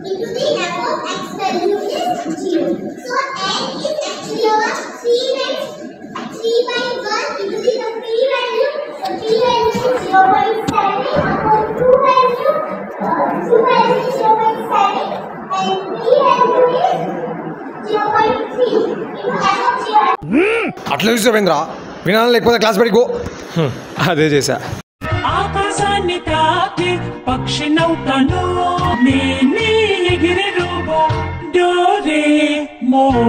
into the f of x value is 0. So n is actually our 3 by 1 into the free value. The free value is 0.7 upon 2 value. 2 value is 0.7 and free value is 0.3 into f of 0. అట్లా చూసావేంద్రా వినాలి లేకపోతే class బయటికి go. అదే చేశా. ఆకాశాన్ని తాకి పక్షి నౌకను నేనే ఎగిరి రూబో డోరేమోన్.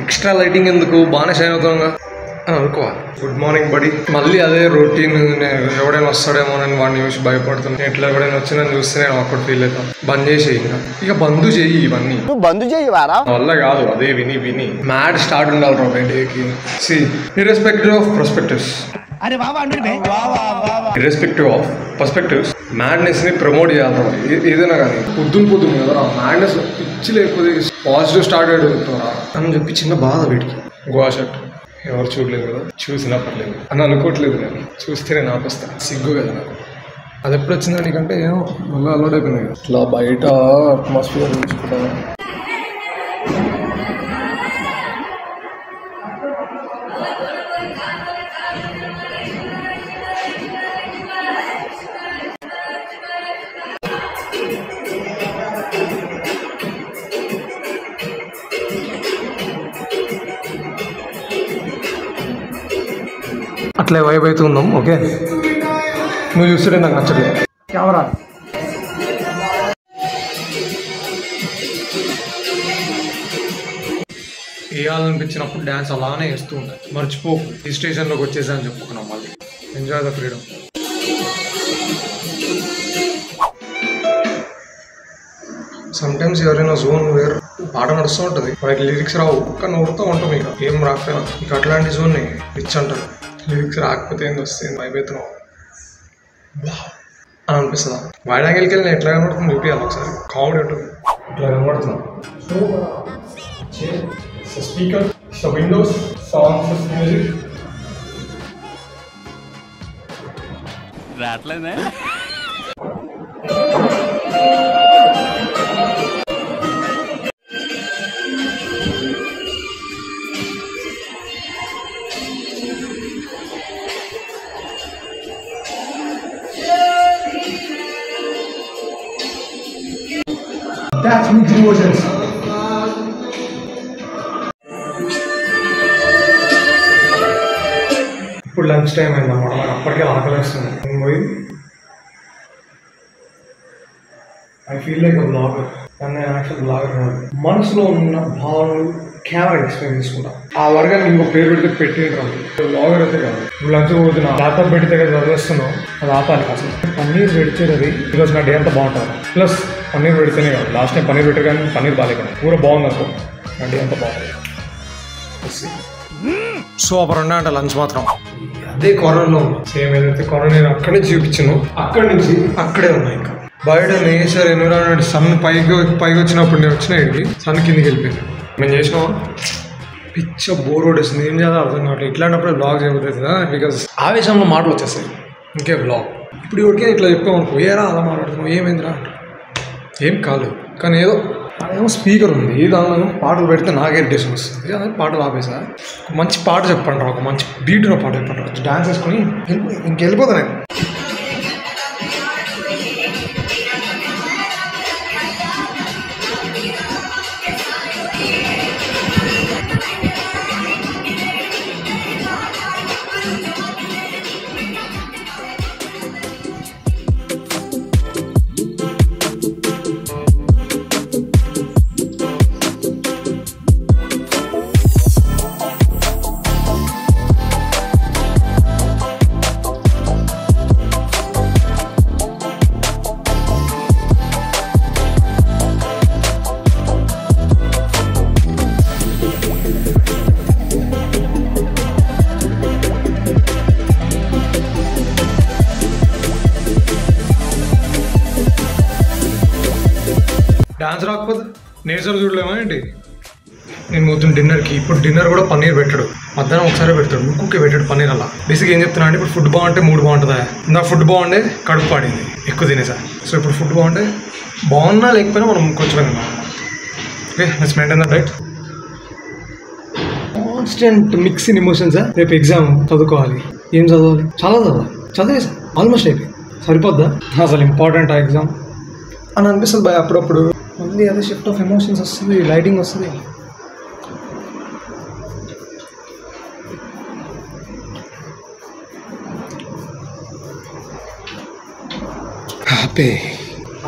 ఎక్స్ట్రా లైటింగ్ ఎందుకు, బాగానే షైన్ అవుతాంగా అని అనుకో. గుడ్ మార్నింగ్ బడి. మళ్ళీ అదే రొటీన్. ఎవడైనా వస్తాడేమో అని వాడిని చూసి భయపడుతున్నాను. ఇట్లా ఎవడైనా వచ్చినా చూస్తే నేను అప్పుడు ఫీల్ అవుతాను. బంద్ చేసేయి, ఇక బంద్ చేయి ఇవన్నీ. బంద్ చేయవారా వల్ల కాదు, అదే విని విని మ్యాడ్ స్టార్ట్ ఉండాలి రా బయటకి. See irrespective of perspectives, irrespective of perspectives madness ని ప్రమోట్ చేయాలి. ఏదైనా కానీ పొద్దున్న కదా మ్యాడ్నెస్ పిచ్చి లేకపోతే పాజిటివ్ స్టార్ట్ అయ్యారా అని చెప్పి చిన్న బాధ వీటికి. గోవా షర్ట్ ఎవరు చూడలేదు కదా, చూసినా పర్లేదు అని అనుకోవట్లేదు. నేను చూస్తే నేను ఆపేస్తాను, సిగ్గు కదా నాకు. అది ఎప్పుడు వచ్చిందా నీకంటే ఏమో మళ్ళీ అలవాటు అయిపోయింది. ఇట్లా బయట అట్మాస్ఫియర్ చూసుకుంటాను. అట్లే వైబ్ అవుతూ ఉందాం. ఓకే, నువ్వు చూస్తుంటే నాకు నచ్చట్లేదు. కెమెరా వేయాలనిపించినప్పుడు డ్యాన్స్ అలానే వేస్తూ ఉంటాయి. మర్చిపోకు, ఈ స్టేషన్లోకి వచ్చేసా అని చెప్పుకున్నాం. మళ్ళీ ఎంజాయ్ ద ఫ్రీడమ్. సమ్టైమ్స్ ఎవరైనా జోన్ వేరు పాట నడుస్తూ ఉంటుంది, వాడికి లిరిక్స్ రావు కానీ నవ్వుతూ ఉంటాం. ఇక ఏం రాకపోయినా ఇక అట్లాంటి జోన్ని రిచ్ అంటారు. లిరిక్స్ రాకపోతే ఏంది వస్తుంది, భయపెడుతున్నావు అని అనిపిస్తుందా? వాయిదాకి వెళ్ళి ఎట్లా కనబడుతుంది చూపించాలి ఒకసారి. కామెడీ ఉంటుంది. ఇట్లా కనబడుతున్నాం. So speaker, so windows, songs, music రాట్లేదే. That's me three versions. ఇప్పుడు లంచ్ టైం అయిందన్నమాట. నాకు అప్పటికే ఆకలిస్తుంది. పోయి ఐ ఫీల్ లైక్ బ్లాగర్, కానీ నేను యాక్చువల్ బ్లాగర్ కాదు. మనసులో ఉన్న భావనలు కెమెరా ఎక్స్ప్లెయిన్ చేసుకుంటా. ఆ వర్గాన్ని ఇంకో పేరు పెడితే పెట్టింటారు. బ్లాగర్ అయితే కాదు. ఇప్పుడు లంచ్ పోతున్నా, ల్యాప్టాప్ పెడితే కదా చదివేస్తున్నావు, అది ఆపాలి అసలు. పన్నీర్ పెడిచేది ఈరోజు నా డే అంతా బాగుంటుంది. ప్లస్ పన్నీర్ పెడితేనే కాదు, లాస్ట్ టైం పన్నీర్ పెట్టారు కానీ పన్నీర్ బాగాలేదు. కూర బాగుంది అనుకో, నా డే అంతా బాగుంటుంది. సో అప్పుడు అంట లంచ్ మాత్రం అదే కరోనాలో ఉన్నా. సేమ్ ఏదైతే కరోనా నేను అక్కడి నుంచి చూపించాను, అక్కడి నుంచి అక్కడే ఉన్నాయి. ఇంకా బయట నేచర్ ఎన్విరాన్మెంట్, సన్ పైకి వచ్చినప్పుడు నేను వచ్చిన ఇడికి సన్ కిందికి వెళ్ళిపోయాను. మేము చేసినావా పిచ్చ బోర్ కొట్టేస్తుంది. ఏం చేయాలో అర్థం కావట్లేదు. ఇట్లాంటప్పుడు బ్లాగ్ చేయబోతుంది కదా, బికాజ్ ఆవేశంలో మాటలు వచ్చేస్తాయి. ఇంకే బ్లాగ్ ఇప్పుడు ఎవరికే ఇట్లా చెప్పామనుకో, ఏరా అలా మాట్లాడుతున్నావు, ఏమైందిరా, ఏం కాలేదు. కానీ ఏమో స్పీకర్ ఉంది, దానిలో పాటలు పెడితే నాకు ఇరిటేషన్ వస్తుంది. అదే పాటలు ఆపేసా. మంచి పాట చెప్పండి రా, ఒక మంచి బీట్లో పాట చెప్పండి రా, డాన్స్ వేసుకొని ఇంకెళ్ళిపోతా నేను. డాన్స్ రాకపోతే నేచర్ చూడలేమా ఏంటి? నేను పోతున్న డిన్నర్కి. ఇప్పుడు డిన్నర్ కూడా పన్నీర్ పెట్టాడు, మధ్యాహ్నం ఒకసారి పెడతాడు, ముక్కుకే పెట్టాడు పన్నీర్. అలా బేసిక్గా ఏం చెప్తున్నా అంటే ఇప్పుడు ఫుడ్ బాగుంటే మూడు బాగుంటుందా. నా ఫుడ్ బాగుండే కడుపు పాడింది ఎక్కువ తినేసా. సో ఇప్పుడు ఫుడ్ బాగుంటే బాగున్నా లేకపోయినా మనం కొంచెం తిన్నాం. Okay, let's maintain the diet. Constant mix in emotions. రేపు ఎగ్జామ్ చదువుకోవాలి. ఏం చదవాలి? చాలా చదవాలి. చదివేసా, ఆల్మోస్ట్ అయిపోయింది. సరిపోద్దా అసలు? ఇంపార్టెంట్ ఆ ఎగ్జామ్ అని అనిపిస్తుంది భయ అప్పుడప్పుడు. మళ్ళీ అదే షిఫ్ట్ ఆఫ్ ఎమోషన్స్ వస్తుంది, లైటింగ్ వస్తుంది. హ్యాపీ.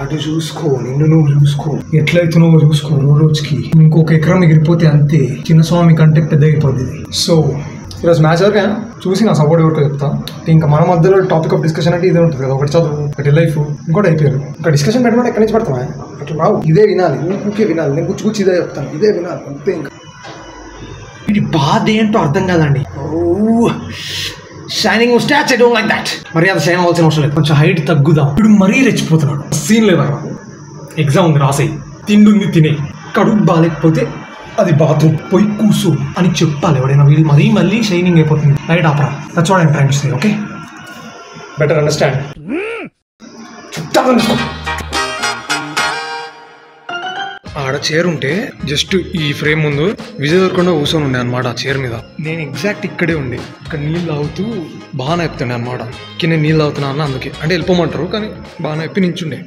అటు చూసుకో, నిన్ను నువ్వు చూసుకో, ఎట్లయితున్నావో చూసుకో. రోజుకి ఇంకొక ఎకరం ఎగిరిపోతే అంతే, చిన్నస్వామి కంటే పెద్ద అయిపోద్ది. సో ఈరోజు మ్యాచ్ వరకే చూసి నా సపోర్ట్ ఎవరికో చెప్తా. ఇంకా మన మధ్యలో టాపిక్ ఆఫ్ డిస్కషన్ అంటే ఇదే ఉంటుంది కదా. ఒకటి చదువు, ఒకటి లైఫ్, ఇంకోటి అయిపోయారు. ఇంకా డిస్కషన్ పెట్టడం ఎక్కడి నుంచి పెడతామా? అట్లా రావు. ఇదే వినాలి, ఊకే వినాలి. నేను కూర్చి ఇదే చెప్తాను, ఇదే వినాలి అంతే. ఇంకా ఇది బాధ ఏంటో అర్థం కాదండి. Shining stats I don't like that. మరి అది షైన్ అవ్వాల్సిన అవసరం లేదు. కొంచెం హైట్ తగ్గుదాం. ఇప్పుడు మరీ రెచ్చిపోతున్నాడు. సీన్ లేదా? ఎగ్జామ్ ఉంది, రాసేయి. తిండి ఉంది, తినే. కడుపు బాగాలేకపోతే అది బాత్రూమ్ పోయి కూసు అని చెప్పాలి ఎవడైనా. వీళ్ళు మళ్ళీ షైనింగ్ అయిపోతుంది. Light opera. That's what I am trying to say. Okay, better understand. ఆడ చైర్ ఉంటే జస్ట్ ఈ ఫ్రేమ్ ముందు విజయ్ దొరకకుండా కూర్చొని ఉండే అనమాట ఆ చైర్ మీద. నేను ఎగ్జాక్ట్ ఇక్కడే ఉండే, ఇక్కడ నీళ్ళు తాగుతూ బాగా అయిపోతుండే అనమాట. నేను నీళ్ళు తాగుతున్నా అన్న, అందుకే అంటే వెళ్ళిపోమంటారు కానీ బాగా అయిపోయి నించుండే.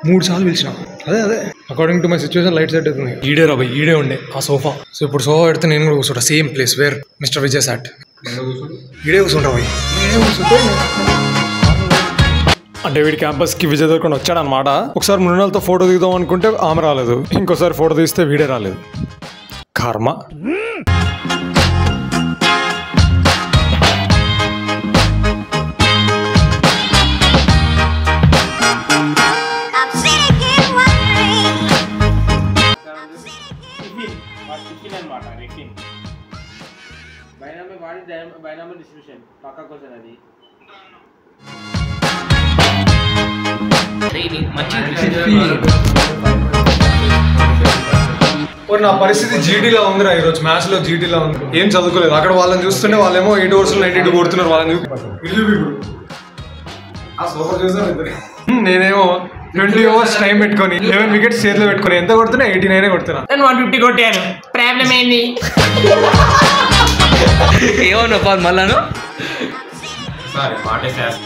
3 సార్లు పిలిచిన. అదే according to my situation light set అవుతుంది. ఈడే రాబోయ్, ఈడే ఉండే ఆ సోఫా. సో ఇప్పుడు సోఫా పెడితే నేను కూడా కూర్చుంటా. Same place where mister Vijay sat. ఈడే కూర్చుంటా పోయి. ఈడే కూర్చుంటే అంటే వీడి క్యాంపస్కి విజయ్ దొరకకుండా వచ్చాడనమాట. ఒకసారి మృణాలతో ఫోటో దిగుదాం అనుకుంటే ఆమె రాలేదు, ఇంకోసారి ఫోటో తీస్తే వీడే రాలేదు. కర్మ. నా పరిస్థితి జీటీలో ఉందిరా. ఈరోజు మ్యాచ్ లో జీటీలో ఉంది. ఏం చదువుకోలేదు. అక్కడ వాళ్ళని చూస్తుంటే వాళ్ళేమో 8 ఓవర్స్ 92 కొడుతున్నారు. వాళ్ళని నేనేమో 20 ఓవర్స్ టైం పెట్టుకొని 11 వికెట్స్ చేతిలో పెట్టుకొని ఎంత కొడుతున్నా 89 కొడుతున్నా. 150 కొట్టాను. ప్రాబ్లం ఏంది? ఏమన్నా మళ్ళాను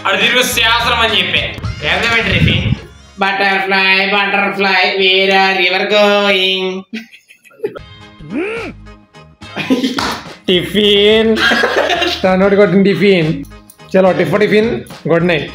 అది తిరుగు శాస్త్రం అని చెప్పే. ప్రాబ్లం ఏంటి? Butterfly where are your going? Tiffin నోటి కొట్టిన టిఫిన్. చలో టిఫిన్ గుడ్ నైట్.